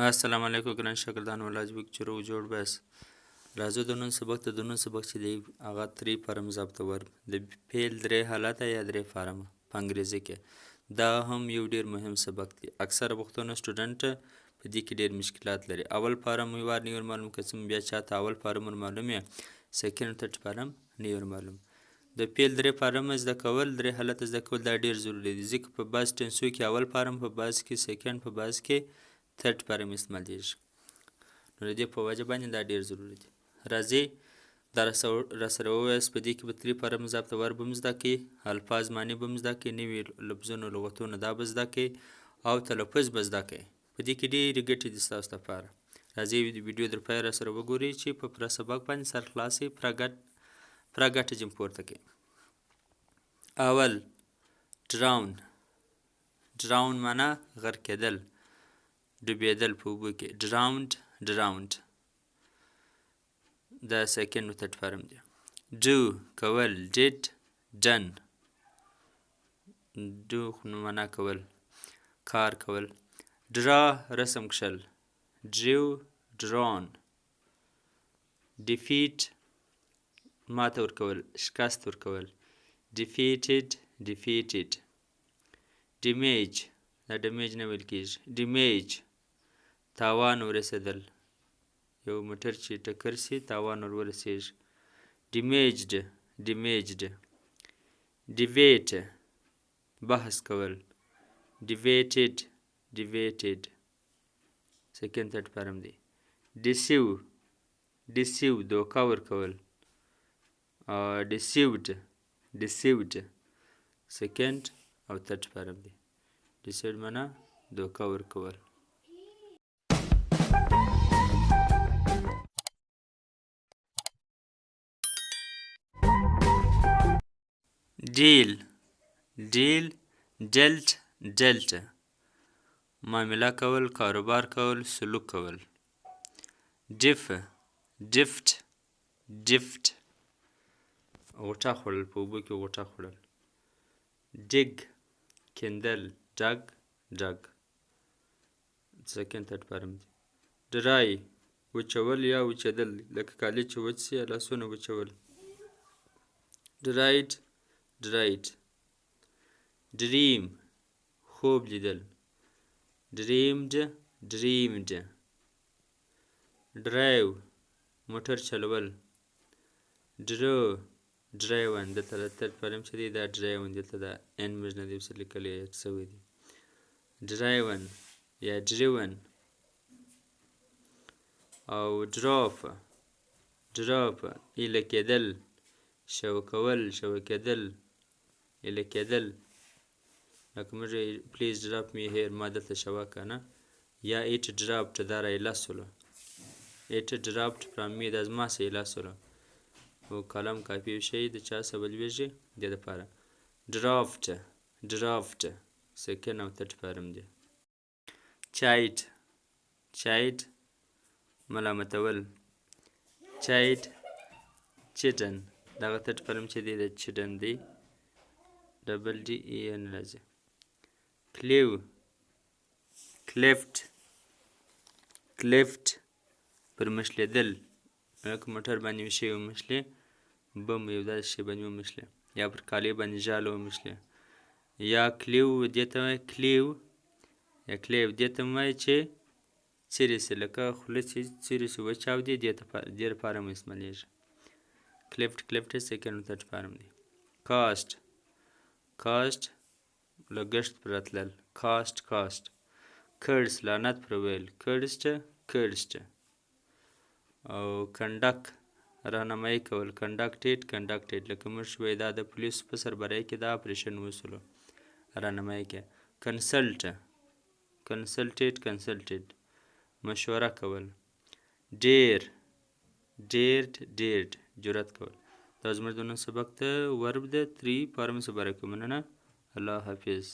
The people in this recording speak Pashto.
السلام علیکم ګران شاګردانو لاجویک چرو جوړ بس راځو د نن سبق ته د نن سبق چې دی هغه 3 فرم ضبط ورب د فعل درې حالته یا درې فرم په انګریزي کې دا هم یو ډیر مهم سبق دی اکثر وختونه سټوډنټ په دې کې ډیر مشکلات لري اول فرم یو وار نه معلوم کسم بیا چاته اول فرم معلومه سکند ترټ فرم نه معلوم د فعل درې فرم زده کول درې حالت زده کول دا ډیر ضروری دي ځکه په باز ټنسو کې اول فرم په باز کې سکند په باز کې تھرد فرم استعمالیږي نو د دې په وجه باندې دا ډیر ضروری دي راځي دا راسره ووایاست په دې کې به 3 فرم ضبط ورب هم زده کړئ الفاظ معنی به هم زده کړئ نوي لفظونه لغتونه دا به زده کړئ او تلفظ به زده کړئ په دې کې ډېرې ګټې دي ستاسو لپاره راځئ ویډیو در پای راسره وګورئ چې په پوره سبق باندې سر خلاصې پوره ګټه جم پورته کړئ اول ډراون معنا غرق کېدل ډوبېدل په اوبو کې drowned دا سکند و ترټ فرم دی do کول did done do خو معنا کول کار کول draw رسم کشل drew drawn defeat ماته ورکول شکست ورکول defeated damage دا damage نه ویل کېږي damage تاوان ورسېدل یو موټر چې ټکر سي تاوان ورسېږي damaged debate بحث کول debated سکند ترټ فرم دی deceive دوکه ورکول deceived سکند او ترټ فرم دی deceived معنا دوکه ورکول dealt معامله کول کاروبار کول سلوک کول gift غوټه خوړل په اوبو کې غوټه خوړل dig کیندل dug سکند ترټ فرم دی dry وچول یا وچېدل لکه کالي چې وچ سي لاسونه وچول dried dream خوب لیدل dreamed drive موټر چلول driven دلته ترټ فرم چې دی دا driven دلته دا n موږ نه دی اوس لیکلی شوی دی driven یا driven او drop ایله کېدل شوه کېدل ایله کېدل لکه موږ please drop me here ما دلته شوه که نه یا it dropped دا رایله سولو it dropped from me دا زما څخه ایله سولو او قلم کاپي شي د چا څه به لویږي دې دپاره draft سکند او ترټ فرم دی chide ملامتول chidden دغه ترټ فرم چې دی د chidden دی ډبل ډي ای ان راځي cleft پرمښلېدل لکه موټر باندې وشي ومښلې بم یو داسې شی باندې ومښلې یا پر کالي باندې ژاله ومښلې یا کلیو دې ته وایي کلیو دې ته وایي چې څیرې سي لکه خوله چې څیرې سي وچاودي دې لپاره هم استعمالیږي کلفټ سکند و ترټ فرم دی کاسټ لګښت پر راتلل کاسټ کرس لعنت پر ویل کرسټ او کنډک راهنمایي کول کنډکټډ لکه موږ وایي دا د پولیسو په سربراهۍ کې دا اپریشن وسولو راهنمایي کې کنسلټډ مشوره کول dared جرأت کول دا زموږ د نن سبق ته ورب د 3 فرم څخه مننه الله حافظ